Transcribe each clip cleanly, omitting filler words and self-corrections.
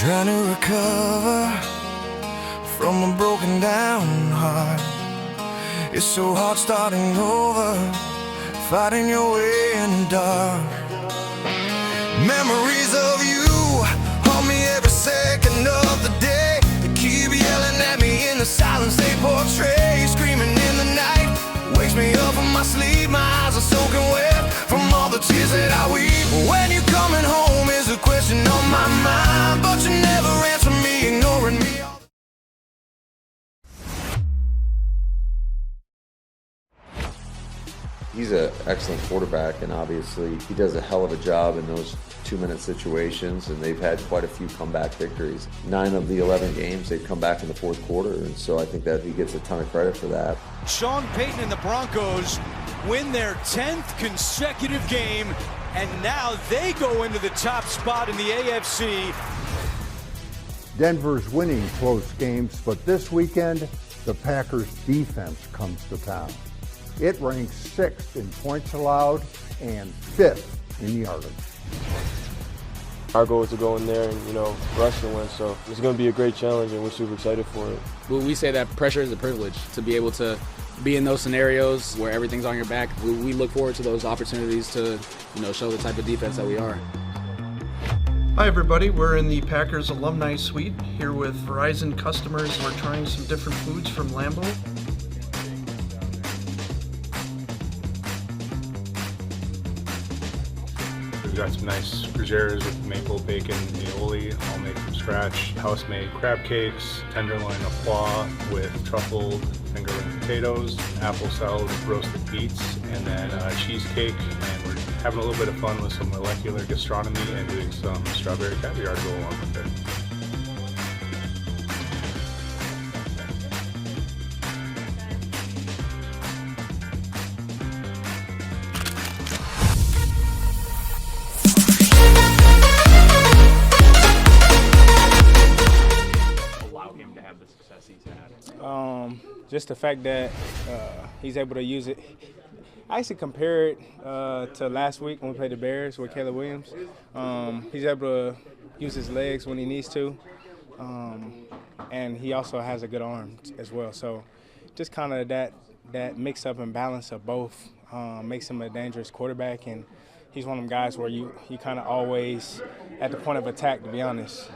Trying to recover from a broken down heart. It's so hard starting over, fighting your way in the dark. Memories of you haunt me every second of the day. They keep yelling at me in the silence they portray. Screaming in the night, wakes me up from my sleep. My eyes are soaking wet from all the tears that I weep. When you coming home is a question on my mind, but you never answer me, ignoring me. He's an excellent quarterback, and obviously he does a hell of a job in those 2-minute situations, and they've had quite a few comeback victories. 9 of the 11 games, they've come back in the fourth quarter, and so I think that he gets a ton of credit for that. Sean Payton and the Broncos win their 10th consecutive game, and now they go into the top spot in the AFC. Denver's winning close games, but this weekend, the Packers' defense comes to town. It ranks 6th in points allowed and 5th in yardage. Our goal is to go in there and, rush and win, so it's going to be a great challenge, and we're super excited for it. Well, we say that pressure is a privilege, to be able to be in those scenarios where everything's on your back. We look forward to those opportunities to, show the type of defense that we are. Hi everybody, we're in the Packers Alumni Suite here with Verizon customers. We're trying some different foods from Lambeau. We've got some nice frigideras with maple bacon aioli, all made from scratch. House-made crab cakes, tenderloin au pois with truffled fingerling potatoes, apple salad with roasted beets, and then cheesecake. And we're having a little bit of fun with some molecular gastronomy and doing some strawberry caviar to go along with it. Just the fact that he's able to use it. I actually compare it to last week when we played the Bears with Caleb Williams. He's able to use his legs when he needs to, and he also has a good arm as well. So just kind of that mix-up and balance of both makes him a dangerous quarterback, and he's one of them guys where you kind of always at the point of attack, to be honest.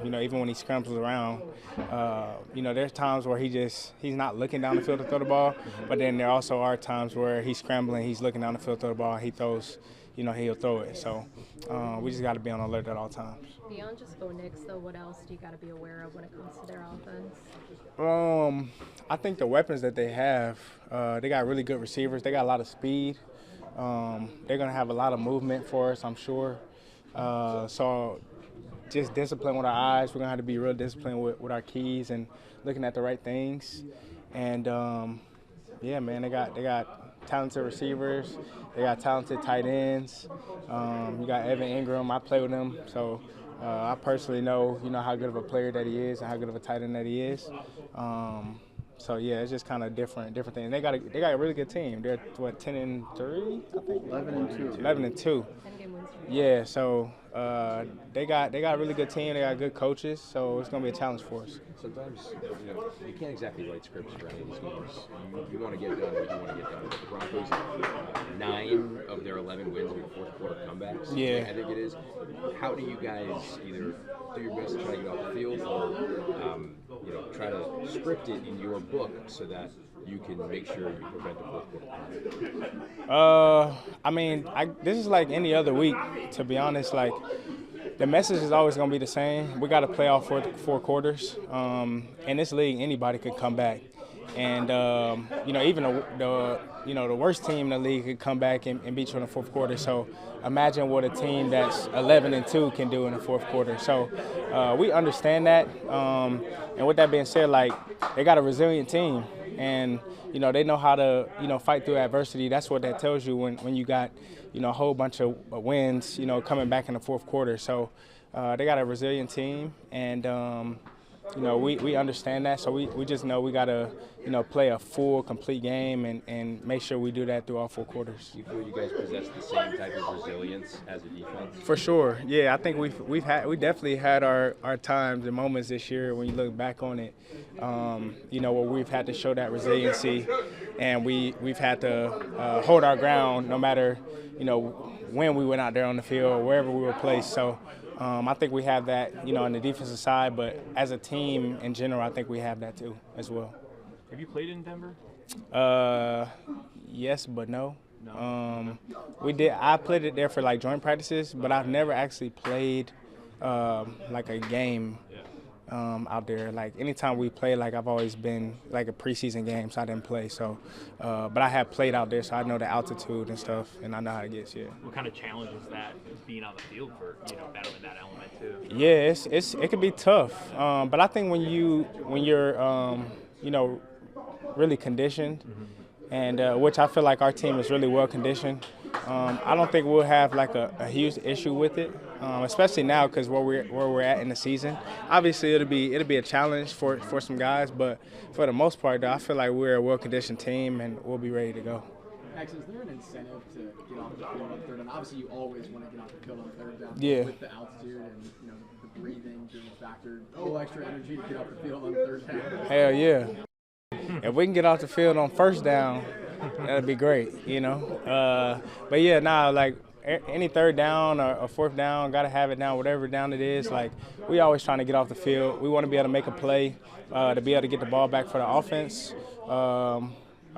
Even when he scrambles around, there's times where he's not looking down the field to throw the ball, but then there also are times where he's scrambling, he's looking down the field to throw the ball, and he throws, he'll throw it. So we just got to be on alert at all times. Beyond just Bo Nix, though, what else do you got to be aware of when it comes to their offense? I think the weapons that they have, they got really good receivers. They got a lot of speed. They're going to have a lot of movement for us, I'm sure. So just discipline with our eyes. We're going to have to be real disciplined with our keys and looking at the right things. And, they got talented receivers. They got talented tight ends. You got Evan Ingram. I play with him. So I personally know, how good of a player that he is and how good of a tight end that he is. So it's just kind of different things. They got a really good team. They're 10-3, I think. 11-2. 11-2. Yeah. So they got a really good team. They got good coaches. So it's gonna be a challenge for us. Sometimes you can't exactly write scripts for any of these games. You want to get done what you want to get done. But the Broncos, 9 of their 11 wins were fourth quarter comebacks. Yeah. I think it is. How do you guys either do your best to try to get off the field, or try to script it in your book so that you can make sure you prevent the fourth quarter? This is like any other week, to be honest. Like, the message is always going to be the same. We got to play all four quarters. In this league, anybody could come back. And, even the worst team in the league could come back and beat you in the fourth quarter. So imagine what a team that's 11-2 can do in the fourth quarter. So we understand that. And with that being said, they got a resilient team. And, they know how to, fight through adversity. That's what that tells you when you got, a whole bunch of wins, coming back in the fourth quarter. So they got a resilient team. And, you know, we understand that. So we just know we got to, you know, play a full, complete game and make sure we do that through all 4 quarters. You feel you guys possess the same type of resilience as a defense? For sure. Yeah, I think we definitely had our times and moments this year when you look back on it, you know, where we've had to show that resiliency, and we've had to hold our ground no matter, you know, when we went out there on the field or wherever we were placed. So I think we have that, you know, on the defensive side, but as a team in general, I think we have that too as well. Have you played in Denver? Yes, but no. We did. I played it there for like joint practices, but I've never actually played like a game out there. Like anytime we play, like I've always been like a preseason game, so I didn't play. So, but I have played out there, so I know the altitude and stuff, and I know how it gets. Yeah. What kind of challenge is that being on the field for, you know, battling that element too? Yeah, it can be tough, but I think when you're you know, really conditioned, and which I feel like our team is really well conditioned. I don't think we'll have like a huge issue with it, especially now because where we're at in the season. Obviously, it'll be a challenge for some guys, but for the most part, though, I feel like we're a well conditioned team and we'll be ready to go. Max, is there an incentive to get off the field on third down? Obviously, you always want to get off the field on third down. Yeah. With the altitude and, you know, the breathing being a factor, a little extra energy to get off the field on third down. Hell yeah. If we can get off the field on first down, that'd be great, you know. But yeah, like any third down or fourth down, gotta have it down, whatever down it is. Like we always trying to get off the field. We want to be able to make a play, to be able to get the ball back for the offense, or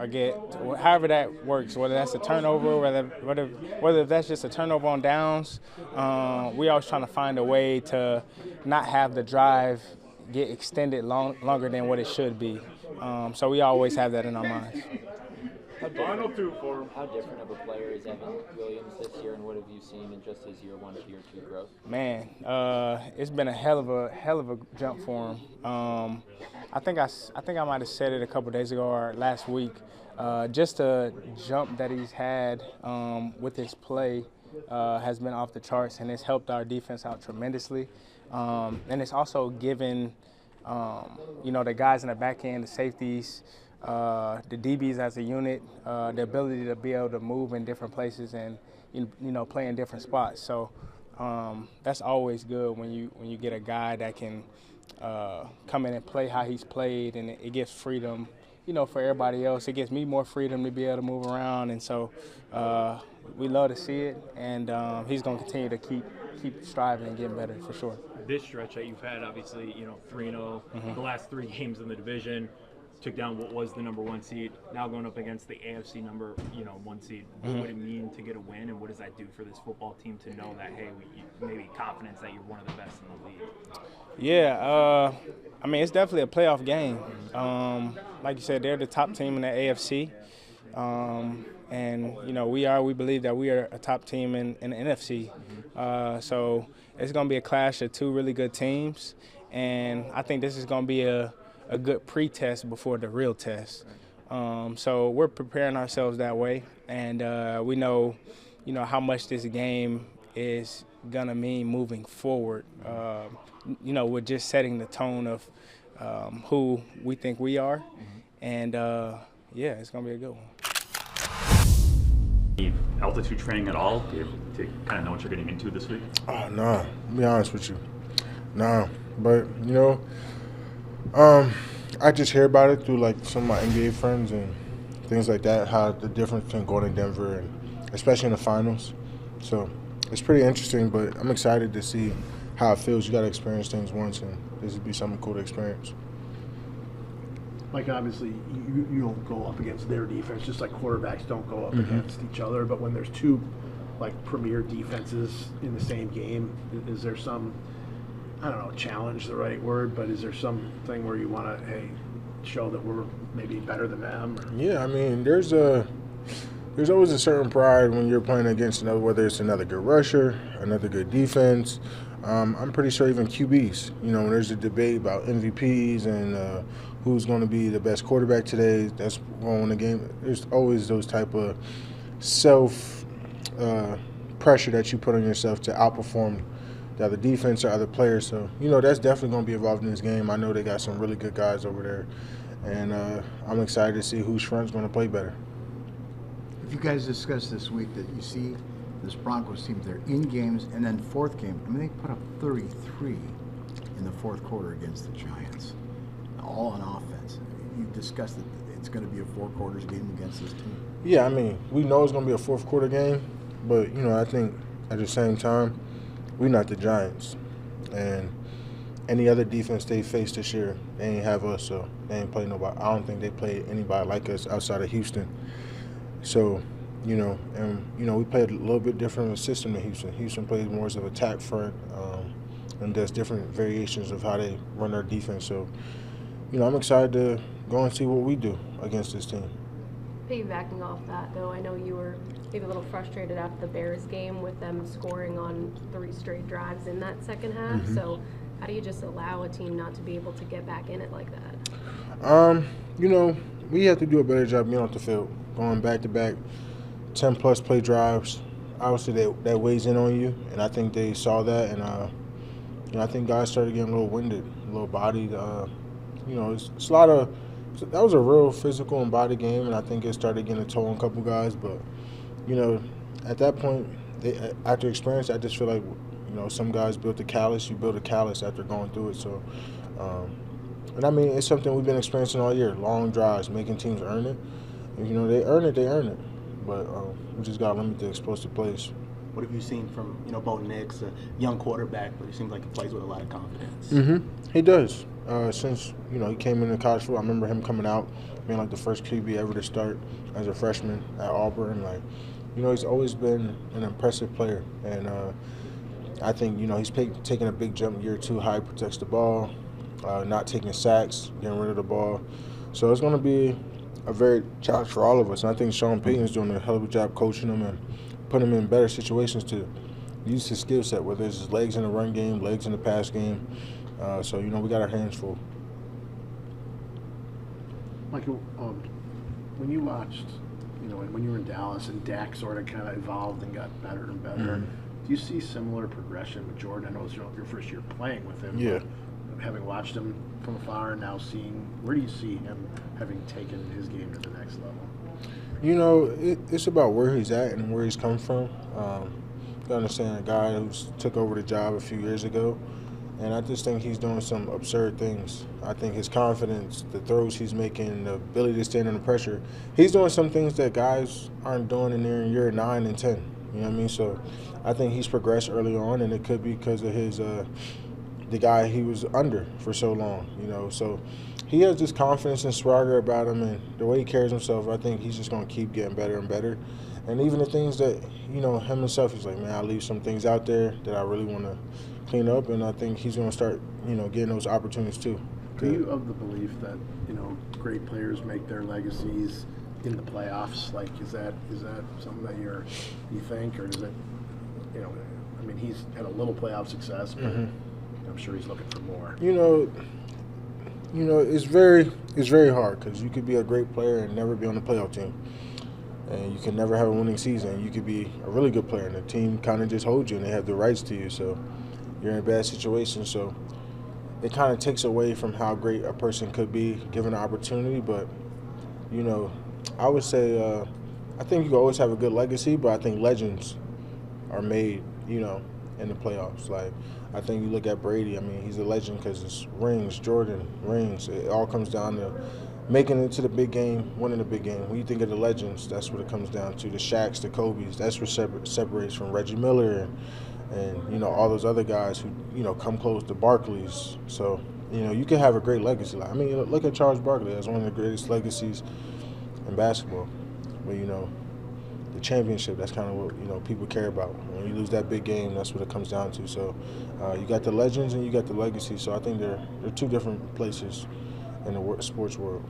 get however that works. Whether that's a turnover, whether that's just a turnover on downs. We always trying to find a way to not have the drive get extended longer than what it should be. So we always have that in our minds. Final two for him. How different of a player is Evan Williams this year, and what have you seen in just his year 1 to year 2 growth? Man, it's been a hell of a jump for him. I think I might have said it a couple days ago or last week. Just a jump that he's had with his play has been off the charts, and it's helped our defense out tremendously. And it's also given you know, the guys in the back end, the safeties, the DBs as a unit, the ability to be able to move in different places and you know, play in different spots. So that's always good when you get a guy that can come in and play how he's played, and it gives freedom, you know, for everybody else. It gives me more freedom to be able to move around, and so we love to see it, and he's going to continue to keep striving and getting better for sure. This stretch that you've had, obviously, you know, 3-0, the last 3 games in the division, took down what was the number 1 seed, now going up against the AFC number 1 seed. What would it mean to get a win, and what does that do for this football team to know that, hey, maybe confidence that you're one of the best in the league? Yeah, I mean, it's definitely a playoff game. Like you said, they're the top team in the AFC. And, you know, we believe that we are a top team in the NFC. So it's going to be a clash of 2 really good teams. And I think this is going to be a good pre-test before the real test. So we're preparing ourselves that way. And we know, you know, how much this game is going to mean moving forward. You know, we're just setting the tone of who we think we are. And, yeah, it's going to be a good one. Altitude training at all to kind of know what you're getting into this week? Oh, no. To be honest with you. No. But, you know, I just hear about it through, like, some of my NBA friends and things like that, how the difference between going to Denver and especially in the finals. So it's pretty interesting, but I'm excited to see how it feels. You got to experience things once, and this would be something cool to experience. Like, obviously, you don't go up against their defense, just like quarterbacks don't go up against each other. But when there's 2, like, premier defenses in the same game, is there some, I don't know, challenge the right word, but is there something where you want to, hey, show that we're maybe better than them? Or? Yeah, I mean, there's always a certain pride when you're playing against another, whether it's another good rusher, another good defense. I'm pretty sure even QBs, you know, when there's a debate about MVPs and who's going to be the best quarterback today, that's going to win the game. There's always those type of pressure that you put on yourself to outperform the other defense or other players. So, you know, that's definitely going to be involved in this game. I know they got some really good guys over there, and I'm excited to see whose front's going to play better. If you guys discussed this week that you see this Broncos team, they're in games, and then fourth game, I mean, they put up 33 in the fourth quarter against the Giants, all on offense. You discussed that it's going to be a 4 quarters game against this team. Yeah, I mean, we know it's going to be a fourth quarter game, but, you know, I think at the same time, we're not the Giants. And any other defense they faced this year, they ain't have us, so they ain't play nobody. I don't think they played anybody like us outside of Houston. So, you know, and, you know, we played a little bit different of a system than Houston. Houston plays more as an attack front, and does different variations of how they run their defense. So, you know, I'm excited to go and see what we do against this team. Piggybacking off that, though, I know you were maybe a little frustrated after the Bears game with them scoring on 3 straight drives in that second half. Mm-hmm. So how do you just allow a team not to be able to get back in it like that? You know, we have to do a better job being off the field, going back-to-back 10-plus play drives. Obviously, that weighs in on you, and I think they saw that, and you know, I think guys started getting a little winded, a little bodied. You know, it's a lot of that was a real physical and body game, and I think it started getting a toll on a couple guys. But you know, at that point, after experience, I just feel like, you know, some guys built a callus. You build a callus after going through it. So, and I mean, it's something we've been experiencing all year: long drives, making teams earn it. And, you know, they earn it. But we just got to limit the explosive plays. What have you seen from, you know, Bo Nix, a young quarterback, but he seems like he plays with a lot of confidence? Mm-hmm. He does. Since, you know, he came into college football, I remember him coming out, being like the first QB ever to start as a freshman at Auburn. Like, you know, he's always been an impressive player. And I think, you know, he's taking a big jump year 2, how he protects the ball, not taking sacks, getting rid of the ball. So it's going to be a very challenge for all of us. And I think Sean Payton's doing a hell of a job coaching them and putting him in better situations to use his skill set, whether it's his legs in the run game, legs in the pass game. So, you know, we got our hands full. Michael, when you watched, you know, when you were in Dallas and Dak sort of kind of evolved and got better and better, Mm-hmm. do you see similar progression with Jordan? I know it was your first year playing with him. Yeah. But having watched him from afar and now seeing, where do you see him having taken his game to the next level? You know, it's about where he's at and where he's come from. You gotta understand, a guy who took over the job a few years ago, and I just think he's doing some absurd things. I think his confidence, the throws he's making, the ability to stand under pressure, he's doing some things that guys aren't doing in their year 9 and 10. You know what I mean? So I think he's progressed early on, and it could be because of his the guy he was under for so long. You know, so he has this confidence and swagger about him, and the way he carries himself, I think he's just going to keep getting better and better. And even the things that, you know, him himself, he's like, man, I leave some things out there that I really want to clean up, and I think he's going to start, you know, getting those opportunities too. Are you of the belief that, you know, great players make their legacies in the playoffs? Like, is that something that you think, or is it, you know, I mean, he's had a little playoff success, but I'm sure he's looking for more. You know, it's very hard because you could be a great player and never be on the playoff team, and you can never have a winning season. You could be a really good player and the team kind of just holds you and they have the rights to you, so you're in a bad situation. So it kind of takes away from how great a person could be given the opportunity. But, you know, I would say I think you can always have a good legacy, but I think legends are made, you know, in the playoffs. Like, I think you look at Brady, I mean, he's a legend because it's rings, Jordan, rings. It all comes down to making it to the big game, winning the big game. When you think of the legends, that's what it comes down to. The Shaqs, the Kobes, that's what separates from Reggie Miller and, you know, all those other guys who, you know, come close to Barkley's. So, you know, you can have a great legacy. I mean, look at Charles Barkley. That's one of the greatest legacies in basketball. But, you know, the championship, that's kind of what, you know, people care about. When you lose that big game, that's what it comes down to. So you got the legends and you got the legacy. So I think they're two different places in the sports world.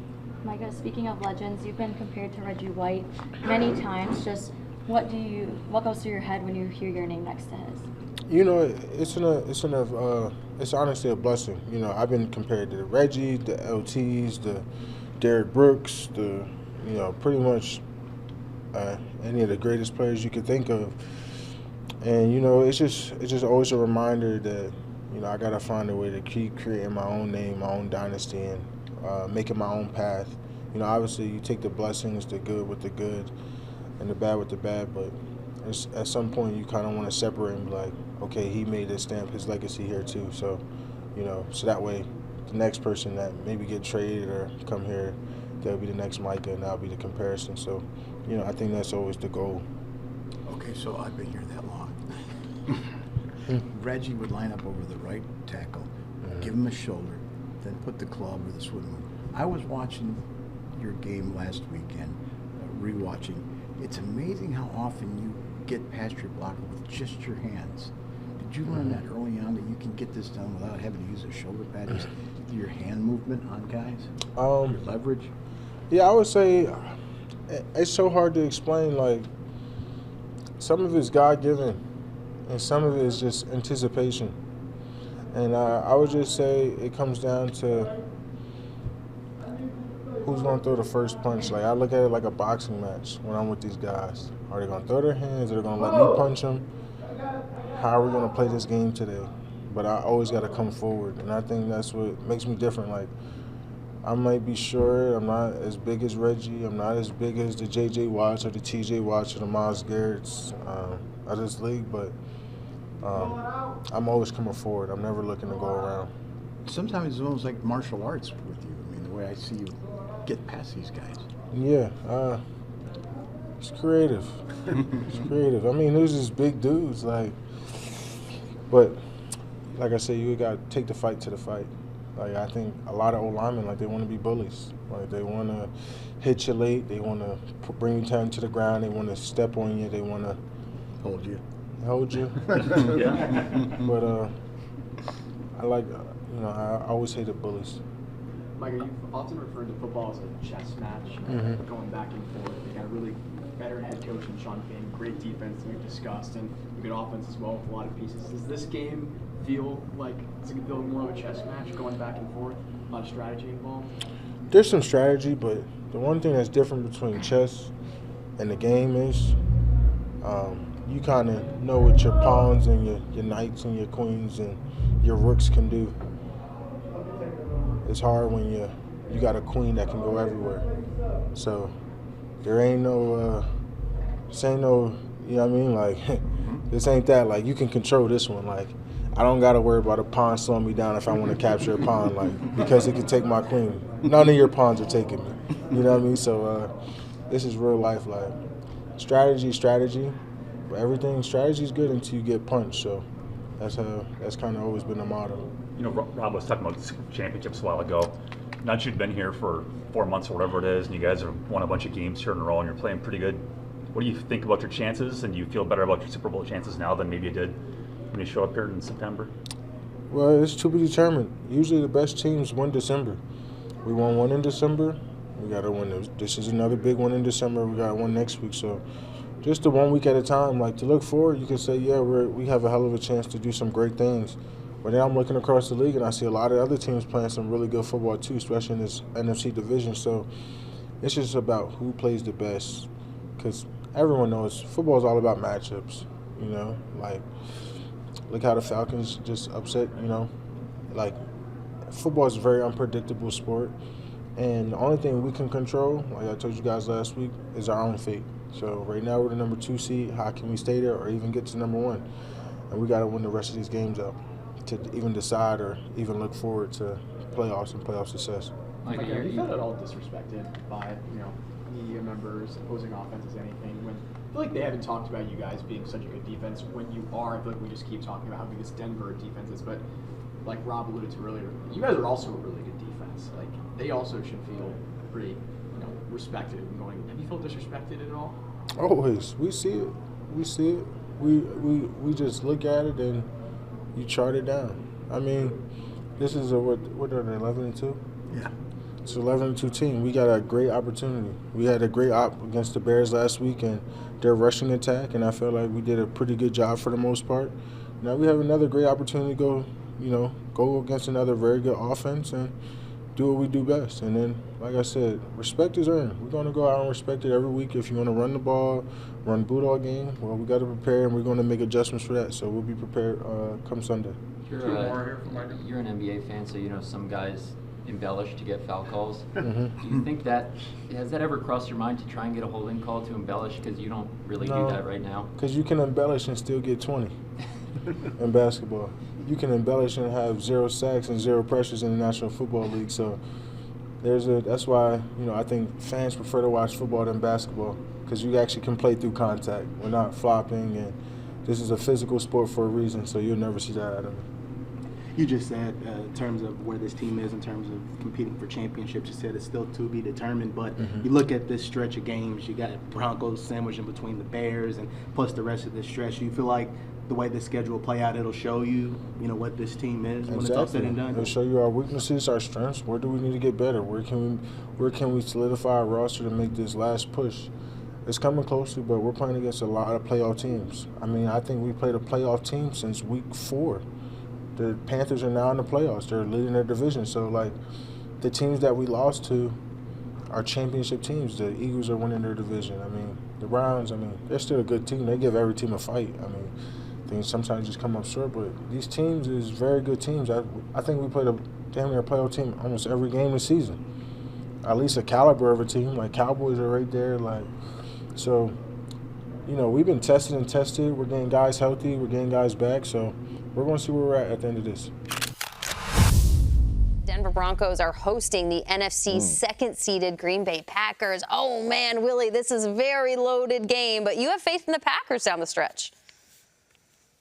Micah, speaking of legends, you've been compared to Reggie White many times. Just what goes through your head when you hear your name next to his? You know, it's honestly a blessing. You know, I've been compared to Reggie, the LTs, the Derrick Brooks, you know, pretty much any of the greatest players you could think of. And, it's just always a reminder that, I got to find a way to keep creating my own name, my own dynasty, and making my own path. Obviously you take the blessings, the good with the good, and the bad with the bad, but at some point you kind of want to separate and be like, okay, he made his stamp, his legacy here too. So, so that way the next person that maybe get traded or come here, they'll be the next Micah, and that'll be the comparison. So, I think that's always the goal. Okay, so I've been here that long. Reggie would line up over the right tackle, give him a shoulder, then put the club or the swim move. I was watching your game last weekend, rewatching. It's amazing how often you get past your blocker with just your hands. Did you learn that early on, that you can get this done without having to use a shoulder pad? Just your hand movement on guys? Your leverage? Yeah, I would say it's so hard to explain. Like, some of it's God-given, and some of it is just anticipation. And I would just say it comes down to who's going to throw the first punch. Like, I look at it like a boxing match when I'm with these guys. Are they going to throw their hands? Are they going to let me punch them? How are we going to play this game today? But I always got to come forward, and I think that's what makes me different. Like, I might be short. I'm not as big as Reggie. I'm not as big as the J.J. Watts or the T.J. Watts or the Myles Garretts of this league, but I'm always coming forward. I'm never looking to go around. Sometimes it's almost like martial arts with you. I mean, the way I see you get past these guys. Yeah, it's creative. It's creative. I mean, there's these big dudes, but like I said, you got to take the fight to the fight. Like, I think a lot of old linemen, they want to be bullies. Like, they want to hit you late. They want to bring you down to the ground. They want to step on you. They want to hold you. Yeah. But I like, I always hated bullies. Micah, you've often referred to football as a chess match, going back and forth. You got a really veteran head coach in Sean King, great defense that we've discussed, and a good offense as well with a lot of pieces. Does this game feel like it's going to feel more of a chess match, going back and forth, a lot of strategy involved? There's some strategy, but the one thing that's different between chess and the game is you kind of know what your pawns and your knights and your queens and your rooks can do. It's hard when you got a queen that can go everywhere. So there ain't no, this ain't no, you know what I mean? Like, this ain't that. Like, you can control this one. Like, I don't got to worry about a pawn slowing me down if I want to capture a pawn, like, because it can take my queen. None of your pawns are taking me. You know what I mean? So this is real life. Like, strategy. But everything, strategy is good until you get punched. So that's kind of always been the motto. Rob was talking about championships a while ago. Now that you've been here for 4 months or whatever it is, and you guys have won a bunch of games here in a row, and you're playing pretty good, what do you think about your chances, and do you feel better about your Super Bowl chances now than maybe you did when you show up here in September? Well, it's to be determined. Usually the best teams win December. We won one in December. We got to win. This is another big one in December. We got one next week. So just 1 week at a time. Like, to look forward, you can say, yeah, we have a hell of a chance to do some great things. But then I'm looking across the league, and I see a lot of other teams playing some really good football too, especially in this NFC division. So it's just about who plays the best, because everyone knows football is all about matchups. Like, look how the Falcons just upset. Like, football is a very unpredictable sport, and the only thing we can control, like I told you guys last week, is our own fate. So right now we're the number 2 seed. How can we stay there or even get to number 1? And we got to win the rest of these games out to even decide or even look forward to playoffs and playoff success. Have you felt at all disrespected by media members, opposing offenses, anything? When I feel like they haven't talked about you guys being such a good defense. When you are, I feel like we just keep talking about how good this Denver defense is. But like Rob alluded to earlier, you guys are also a really good defense. Like, they also should feel pretty, respected and going. Have you felt disrespected at all? Always. We see it. We just look at it and you chart it down. I mean, this is what are they, 11-2? Yeah. It's an 11-2 team. We got a great opportunity. We had a great op against the Bears last week and their rushing attack, and I felt like we did a pretty good job for the most part. Now we have another great opportunity to go against another very good offense and do what we do best. And then, like I said, respect is earned. We're going to go out and respect it every week. If you want to run the ball, run Bulldog game, well, we got to prepare, and we're going to make adjustments for that. So we'll be prepared come Sunday. You're an NBA fan, so you know some guys embellish to get foul calls. Mm-hmm. Do you think has that ever crossed your mind to try and get a holding call to embellish, because you don't really do that right now? Because you can embellish and still get 20 in basketball. You can embellish and have 0 sacks and 0 pressures in the National Football League. So that's why, I think fans prefer to watch football than basketball, because you actually can play through contact. We're not flopping, and this is a physical sport for a reason, so you'll never see that out of it. You just said, in terms of where this team is, in terms of competing for championships, you said it's still to be determined. But you look at this stretch of games, you got Broncos sandwiched in between the Bears and plus the rest of this stretch. Do you feel like the way the schedule will play out, it'll show you, what this team is when it's all said and done? It'll show you our weaknesses, our strengths. Where do we need to get better? Where can we solidify our roster to make this last push? It's coming closely, but we're playing against a lot of playoff teams. I think we played a playoff team since week 4. The Panthers are now in the playoffs. They're leading their division. So, the teams that we lost to are championship teams. The Eagles are winning their division. The Browns, they're still a good team. They give every team a fight. Things sometimes just come up short, but these teams is very good teams. I think we played a damn near playoff team almost every game this season. At least a caliber of a team. Cowboys are right there. So, we've been tested and tested. We're getting guys healthy. We're getting guys back. So we're going to see where we're at the end of this. Denver Broncos are hosting the NFC second-seeded Green Bay Packers. Oh, man, Willie, this is a very loaded game, but you have faith in the Packers down the stretch.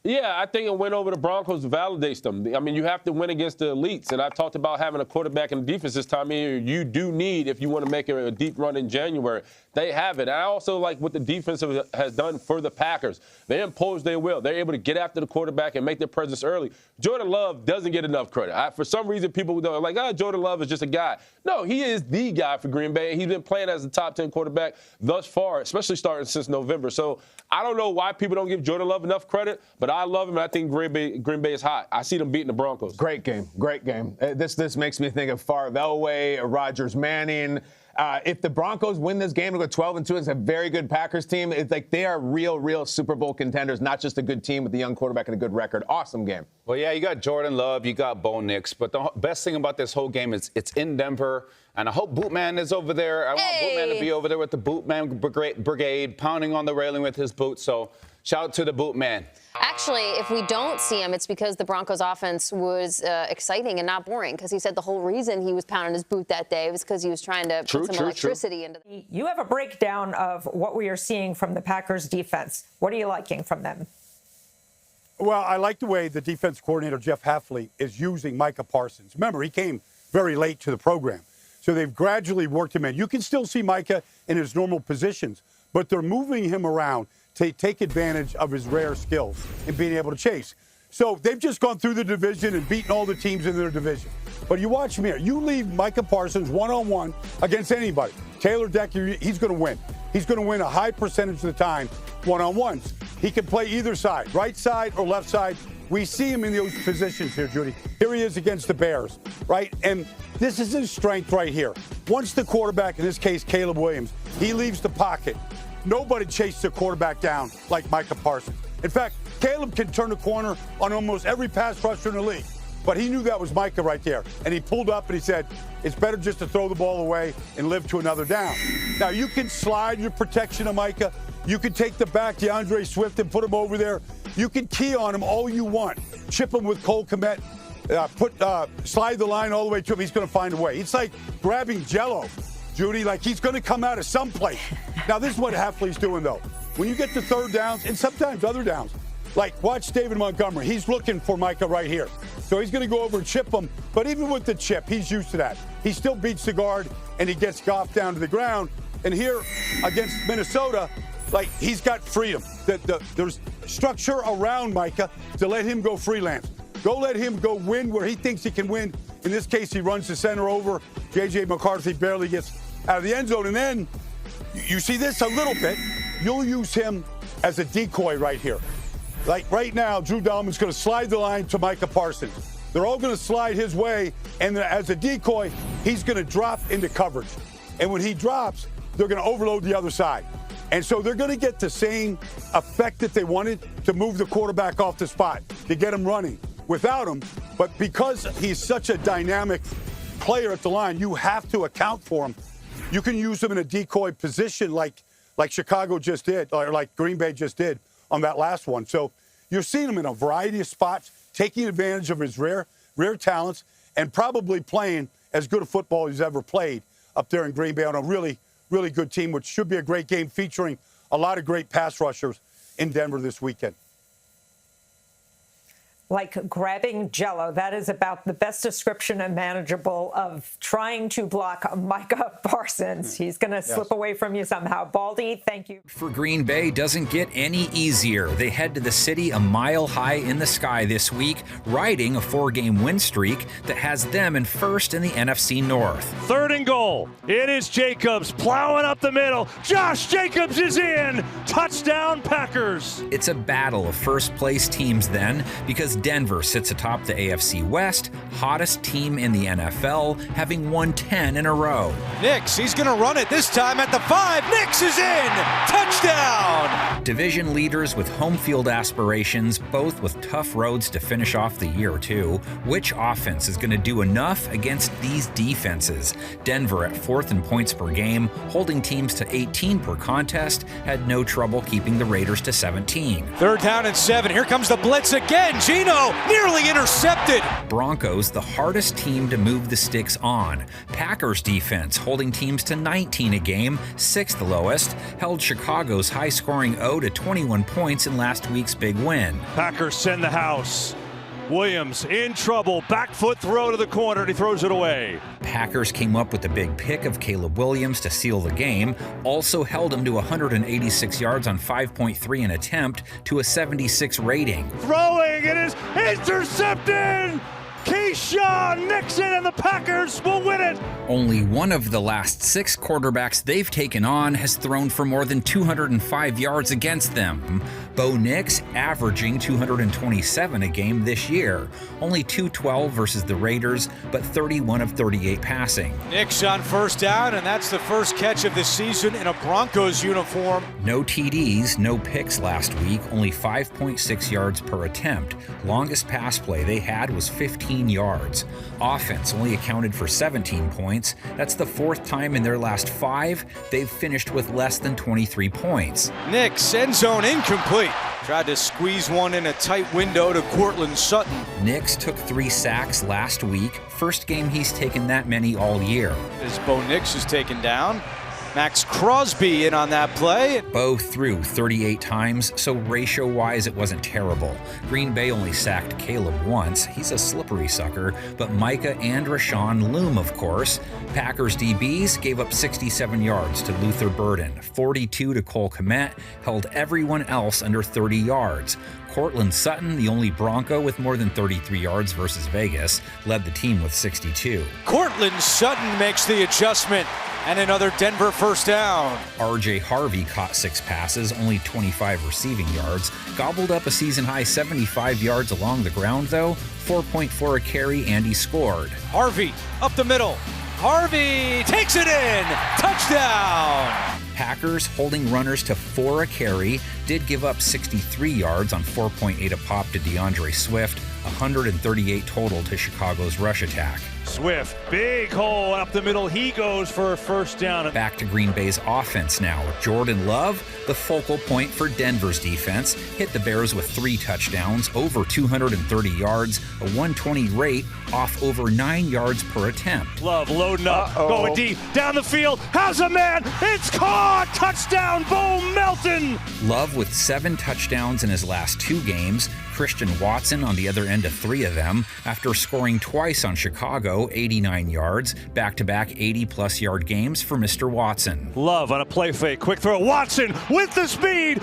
Yeah, I think a win over the Broncos validates them. You have to win against the elites. And I've talked about having a quarterback and defense this time of year. You do need, if you want to make a deep run in January. They have it. I also like what the defense has done for the Packers. They impose their will. They're able to get after the quarterback and make their presence early. Jordan Love doesn't get enough credit. For some reason, people are like, Jordan Love is just a guy. No, he is the guy for Green Bay. He's been playing as a top 10 quarterback thus far, especially starting since November. So I don't know why people don't give Jordan Love enough credit, but I love him, and I think Green Bay is hot. I see them beating the Broncos. Great game. This makes me think of Favre Elway, Rodgers Manning. If the Broncos win this game, they'll go 12-2. It's a very good Packers team. It's like they are real Super Bowl contenders, not just a good team with a young quarterback and a good record. Awesome game. Well, yeah, you got Jordan Love, you got Bo Nix, but the best thing about this whole game is it's in Denver, and I hope Bootman is over there. I want Bootman to be over there with the Bootman Brigade, pounding on the railing with his boots. So shout out to the Bootman. Actually, if we don't see him, it's because the Broncos offense was exciting and not boring, because he said the whole reason he was pounding his boot that day was because he was trying to put some electricity into the... You have a breakdown of what we are seeing from the Packers defense. What are you liking from them? Well, I like the way the defense coordinator, Jeff Hafley, is using Micah Parsons. Remember, he came very late to the program. So they've gradually worked him in. You can still see Micah in his normal positions, but they're moving him around to take advantage of his rare skills in being able to chase. So they've just gone through the division and beaten all the teams in their division. But you watch him here. You leave Micah Parsons one-on-one against anybody. Taylor Decker, he's going to win. He's going to win a high percentage of the time one-on-ones. He can play either side, right side or left side. We see him in those positions here, Judy. Here he is against the Bears, right? And this is his strength right here. Once the quarterback, in this case Caleb Williams, he leaves the pocket, nobody chases the quarterback down like Micah Parsons. In fact, Caleb can turn the corner on almost every pass rusher in the league. But he knew that was Micah right there. And he pulled up and he said, it's better just to throw the ball away and live to another down. Now, you can slide your protection of Micah. You can take the back, DeAndre Swift, and put him over there. You can key on him all you want. Chip him with Cole Kmet. Slide the line all the way to him. He's going to find a way. It's like grabbing Jell-O, Judy. Like he's going to come out of someplace. Now, this is what Hafley's doing, though. When you get to third downs and sometimes other downs, like watch David Montgomery. He's looking for Micah right here. So he's going to go over and chip him. But even with the chip, he's used to that. He still beats the guard, and he gets Goff down to the ground. And here against Minnesota, like he's got freedom. There's structure around Micah to let him go freelance. Go let him go win where he thinks he can win. In this case, he runs the center over. J.J. McCarthy barely gets out of the end zone. And then you see this a little bit. You'll use him as a decoy right here. Like right now, Drew Dalman's going to slide the line to Micah Parsons. They're all going to slide his way, and as a decoy, he's going to drop into coverage. And when he drops, they're going to overload the other side. And so they're going to get the same effect that they wanted to move the quarterback off the spot, to get him running without him. But because he's such a dynamic player at the line, you have to account for him. You can use him in a decoy position like Chicago just did, or like Green Bay just did on that last one. So you're seeing him in a variety of spots, taking advantage of his rare talents, and probably playing as good a football he's ever played up there in Green Bay on a really, really good team, which should be a great game featuring a lot of great pass rushers in Denver this weekend. Like grabbing Jell-O. That is about the best description imaginable of trying to block Micah Parsons. He's going to slip away from you somehow. Baldy, thank you. For Green Bay doesn't get any easier. They head to the city a mile high in the sky this week, riding a 4-game win streak that has them in first in the NFC North. 3rd and goal. It is Jacobs plowing up the middle. Josh Jacobs is in. Touchdown Packers. It's a battle of first place teams then, because Denver sits atop the AFC West, hottest team in the NFL, having won 10 in a row. Nix, he's going to run it this time at the 5. Nix is in! Touchdown! Division leaders with home field aspirations, both with tough roads to finish off the year, too. Which offense is going to do enough against these defenses? Denver at 4th in points per game, holding teams to 18 per contest, had no trouble keeping the Raiders to 17. 3rd down and 7. Here comes the blitz again. Gino nearly intercepted. Broncos, the hardest team to move the sticks on. Packers defense holding teams to 19 a game, 6th lowest, held Chicago's high-scoring 0-21 points in last week's big win. Packers send the house. Williams in trouble. Back foot throw to the corner, and he throws it away. Packers came up with the big pick of Caleb Williams to seal the game, also held him to 186 yards on 5.3 an attempt to a 76 rating. Throwing, it is intercepted! Keyshawn Nixon and the Packers will win it. Only one of the last 6 quarterbacks they've taken on has thrown for more than 205 yards against them. Bo Nix averaging 227 a game this year. Only 212 versus the Raiders, but 31 of 38 passing. Nix on 1st down, and that's the first catch of the season in a Broncos uniform. No TDs, no picks last week, only 5.6 yards per attempt. Longest pass play they had was 15 yards. Offense only accounted for 17 points. That's the 4th time in their last 5 they've finished with less than 23 points. Nix, end zone incomplete. Tried to squeeze one in a tight window to Courtland Sutton. Nix took 3 sacks last week. First game he's taken that many all year. As Bo Nix is taken down. Max Crosby in on that play. Bo threw 38 times, so ratio-wise it wasn't terrible. Green Bay only sacked Caleb once. He's a slippery sucker, but Micah and Rashawn loom, of course. Packers DBs gave up 67 yards to Luther Burden, 42 to Cole Kmet, held everyone else under 30 yards. Courtland Sutton, the only Bronco with more than 33 yards versus Vegas, led the team with 62. Courtland Sutton makes the adjustment. And another Denver 1st down. R.J. Harvey caught 6 passes, only 25 receiving yards. Gobbled up a season-high 75 yards along the ground, though. 4.4 a carry, and he scored. Harvey up the middle. Harvey takes it in. Touchdown. Packers holding runners to 4 a carry, did give up 63 yards on 4.8 a pop to DeAndre Swift, 138 total to Chicago's rush attack. Swift, big hole up the middle. He goes for a 1st down. Back to Green Bay's offense now. Jordan Love, the focal point for Denver's defense, hit the Bears with 3 touchdowns, over 230 yards, a 120 rate, off over 9 yards per attempt. Love loading up, going deep, down the field, has a man, it's caught! Touchdown, Bo Melton! Love with 7 touchdowns in his last 2 games. Christian Watson on the other end of 3 of them, after scoring twice on Chicago, 89 yards, back-to-back 80-plus yard games for Mr. Watson. Love on a play fake, quick throw, Watson with the speed,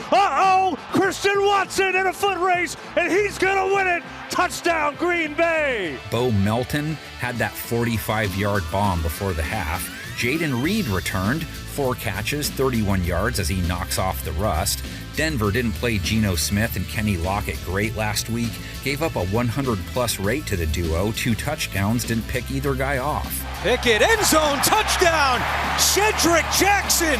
Christian Watson in a foot race, and he's gonna win it! Touchdown, Green Bay! Bo Melton had that 45-yard bomb before the half. Jaden Reed returned, 4 catches, 31 yards as he knocks off the rust. Denver didn't play Geno Smith and Kenny Lockett great last week, gave up a 100-plus rate to the duo, 2 touchdowns, didn't pick either guy off. Pickett, end zone, touchdown, Cedric Jackson!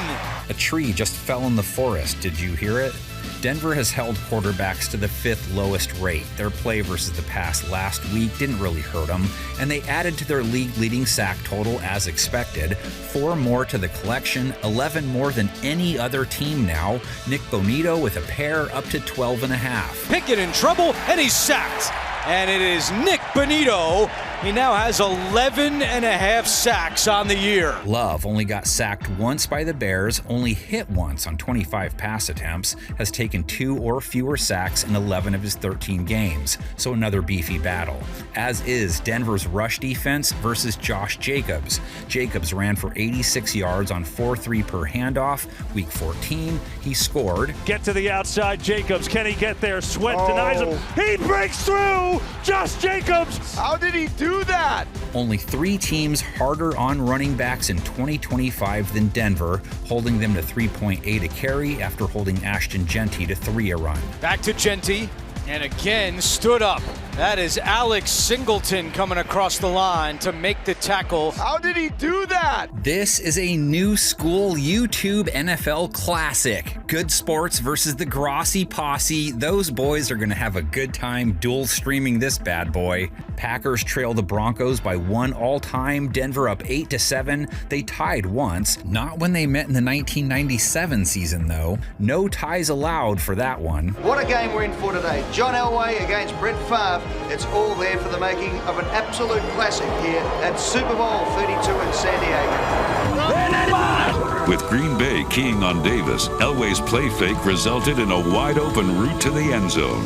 A tree just fell in the forest, did you hear it? Denver has held quarterbacks to the 5th lowest rate. Their play versus the pass last week didn't really hurt them, and they added to their league-leading sack total as expected. 4 more to the collection, 11 more than any other team now. Nick Bonito with a pair up to 12.5. Pickett in trouble, and he's sacked. And it is Nick Bonito. He now has 11.5 sacks on the year. Love only got sacked once by the Bears, only hit once on 25 pass attempts, has taken 2 or fewer sacks in 11 of his 13 games, so another beefy battle. As is Denver's rush defense versus Josh Jacobs. Jacobs ran for 86 yards on 4.3 per handoff. Week 14, he scored. Get to the outside, Jacobs. Can he get there? Sweat denies him. He breaks through! Josh Jacobs! How did he do that? Only 3 teams harder on running backs in 2025 than Denver, holding them to 3.8 a carry after holding Ashton Jeanty to 3 a run. Back to Jeanty, and again stood up. That is Alex Singleton coming across the line to make the tackle. How did he do that? This is a new school YouTube NFL classic. Good Sports versus the Grossi Posse. Those boys are going to have a good time dual streaming this bad boy. Packers trail the Broncos by 1 all-time. Denver up 8-7. They tied once. Not when they met in the 1997 season, though. No ties allowed for that one. What a game we're in for today. John Elway against Brett Favre. It's all there for the making of an absolute classic here at Super Bowl 32 in San Diego. With Green Bay keying on Davis, Elway's play fake resulted in a wide-open route to the end zone.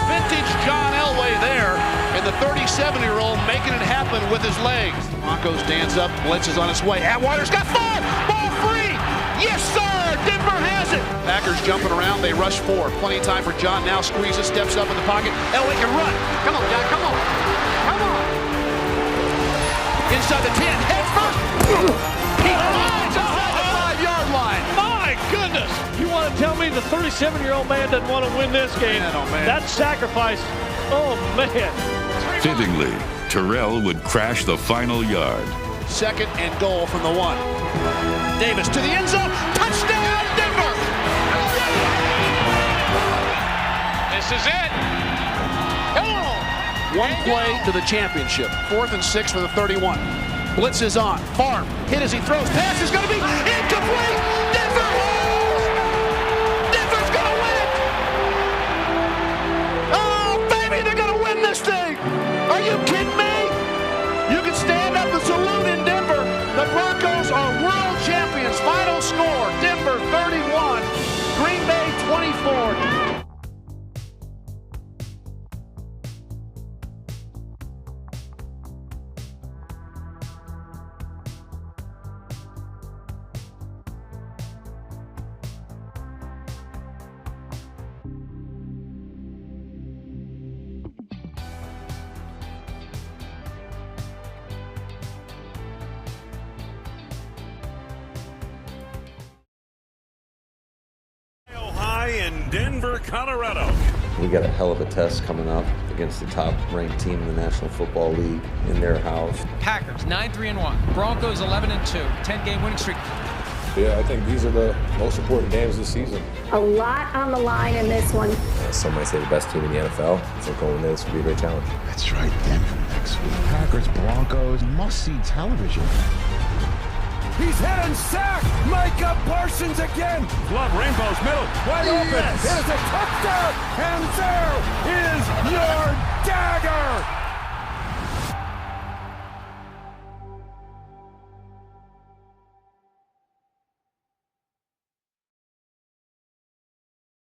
Vintage John Elway there, and the 37-year-old making it happen with his legs. Broncos stands up, blitz is on its way. Atwater's got 4, ball free! Yes, sir! Denver has it! Packers jumping around, they rush 4. Plenty of time for John, now squeezes, steps up in the pocket. Elway can run. Come on, John, come on. Come on. Inside the 10, head first. He runs inside the 5-yard line. My goodness! You want to tell me the 37-year-old man doesn't want to win this game? That sacrifice, oh man. Fittingly, Terrell would crash the final yard. 2nd and goal from the 1. Davis to the end zone. Touchdown, Denver! This is it. Come on. 1 play to the championship. 4th and 6 for the 31. Blitz is on. Favre hit as he throws. Pass is going to be incomplete. Denver holds. Denver's going to win it. Oh, baby, they're going to win this thing. Are you kidding me? You can stand up and salute in Denver. The Broncos are world champions. Final score, Denver 31, Green Bay 24. In Denver, Colorado. We got a hell of a test coming up against the top-ranked team in the National Football League in their house. Packers 9-3-1, Broncos 11-2, 10-game winning streak. Yeah, I think these are the most important games this season. A lot on the line in this one. Some might say the best team in the NFL. So going there, this would be a great challenge. That's right, Denver next week. Packers, Broncos, must-see television. He's hit and sacked. Micah Parsons again. Glove rainbows middle. Wide open. It is a touchdown. And there is your dagger.